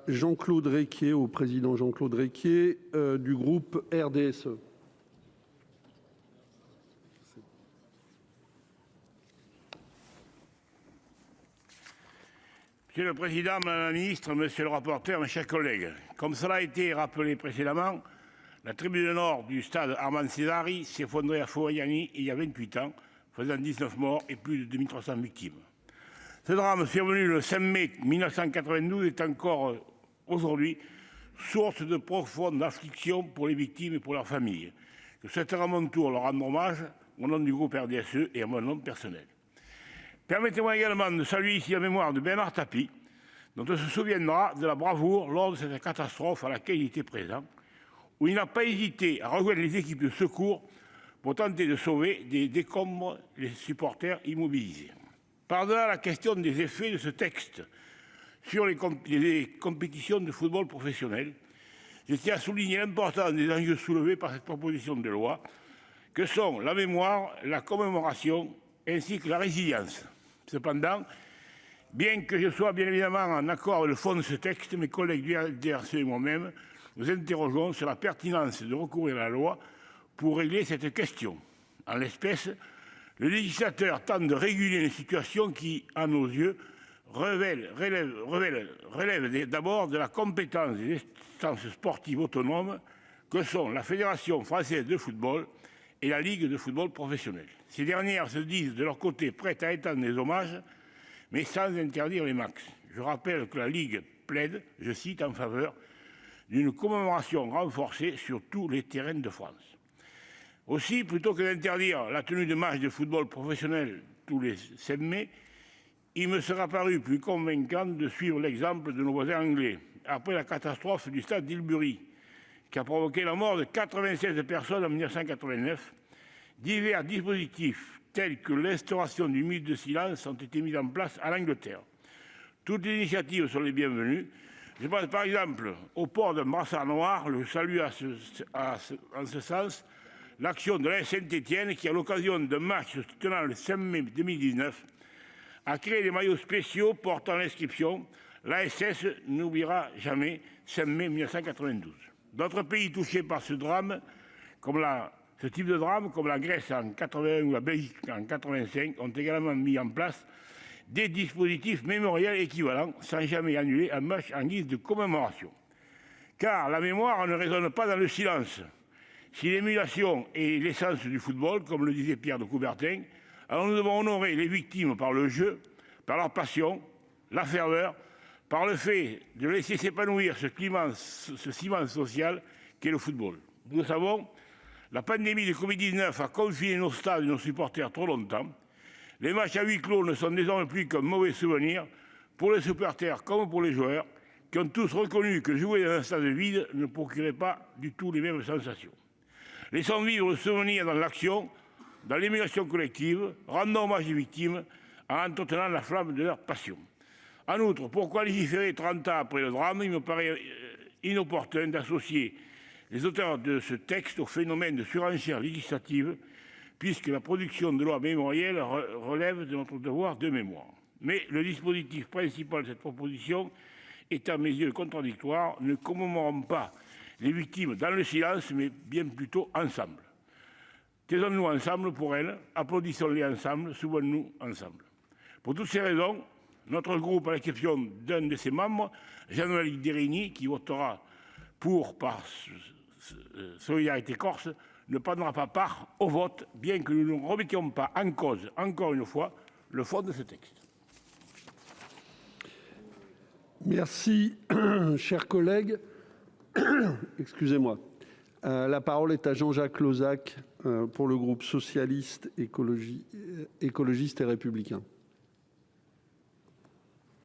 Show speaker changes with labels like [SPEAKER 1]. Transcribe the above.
[SPEAKER 1] Jean-Claude Requier, au président Jean-Claude Requier du groupe RDSE.
[SPEAKER 2] Monsieur le Président, Madame la Ministre, Monsieur le rapporteur, mes chers collègues, comme cela a été rappelé précédemment, la tribune nord du stade Armand Cesari s'est effondrée à Foyani il y a 28 ans, faisant 19 morts et plus de 2300 victimes. Ce drame survenu le 5 mai 1992 est encore aujourd'hui source de profonde affliction pour les victimes et pour leurs familles. Je souhaiterais à mon tour leur rendre hommage au nom du groupe RDSE et à mon nom personnel. Permettez-moi également de saluer ici la mémoire de Bernard Tapie, dont on se souviendra de la bravoure lors de cette catastrophe à laquelle il était présent, où il n'a pas hésité à rejoindre les équipes de secours pour tenter de sauver des décombres les supporters immobilisés. Par-delà la question des effets de ce texte sur les compétitions de football professionnel, je tiens à souligner l'importance des enjeux soulevés par cette proposition de loi, que sont la mémoire, la commémoration ainsi que la résilience. Cependant, bien que je sois bien évidemment en accord avec le fond de ce texte, mes collègues du RDSE et moi-même nous interrogeons sur la pertinence de recourir à la loi pour régler cette question. En l'espèce, le législateur tente de réguler une situation qui, à nos yeux, relève d'abord de la compétence des instances sportives autonomes que sont la Fédération française de football et la Ligue de football professionnel. Ces dernières se disent de leur côté prêtes à étendre les hommages, mais sans interdire les max. Je rappelle que la Ligue plaide, je cite, en faveur d'une commémoration renforcée sur tous les terrains de France. Aussi, plutôt que d'interdire la tenue de matchs de football professionnel tous les 5 mai, il me sera paru plus convaincant de suivre l'exemple de nos voisins anglais, après la catastrophe du stade d'Hilbury, qui a provoqué la mort de 96 personnes en 1989. Divers dispositifs tels que l'instauration du minute de silence ont été mis en place à l'Angleterre. Toutes les initiatives sont les bienvenues. Je pense par exemple au port d'un brassard noir, le salut en ce sens l'action de l'AS Saint-Étienne qui, à l'occasion d'un match se tenant le 5 mai 2019, a créé des maillots spéciaux portant l'inscription « L'ASS n'oubliera jamais 5 mai 1992 ». D'autres pays touchés par ce type de drame, comme la Grèce en 81 ou la Belgique en 85, ont également mis en place des dispositifs mémoriels équivalents, sans jamais annuler un match en guise de commémoration. Car la mémoire ne résonne pas dans le silence. Si l'émulation est l'essence du football, comme le disait Pierre de Coubertin, alors nous devons honorer les victimes par le jeu, par leur passion, la ferveur, par le fait de laisser s'épanouir ce ciment social qu'est le football. Nous le savons, la pandémie de Covid-19 a confiné nos stades et nos supporters trop longtemps. Les matchs à huis clos ne sont désormais plus qu'un mauvais souvenir pour les supporters comme pour les joueurs, qui ont tous reconnu que jouer dans un stade vide ne procurait pas du tout les mêmes sensations. Laissons vivre le souvenir dans l'action, dans l'émulation collective, rendons hommage aux victimes en entretenant la flamme de leur passion. En outre, pourquoi légiférer 30 ans après le drame? Il me paraît inopportun d'associer les auteurs de ce texte au phénomène de surenchère législative, puisque la production de lois mémorielles relève de notre devoir de mémoire. Mais le dispositif principal de cette proposition est à mes yeux contradictoire. Ne commémorons pas les victimes dans le silence, mais bien plutôt ensemble. Taisons-nous ensemble pour elles, applaudissons-les ensemble, souvenons-nous ensemble. Pour toutes ces raisons, notre groupe, à l'exception d'un de ses membres, Jean-Noël Guérini, qui votera pour par Solidarité Corse, ne prendra pas part au vote, bien que nous ne remettions pas en cause, encore une fois, le fond de ce texte.
[SPEAKER 1] Merci, chers collègues. Excusez-moi. La parole est à Jean-Jacques Lozach pour le groupe socialiste, écologiste et républicain.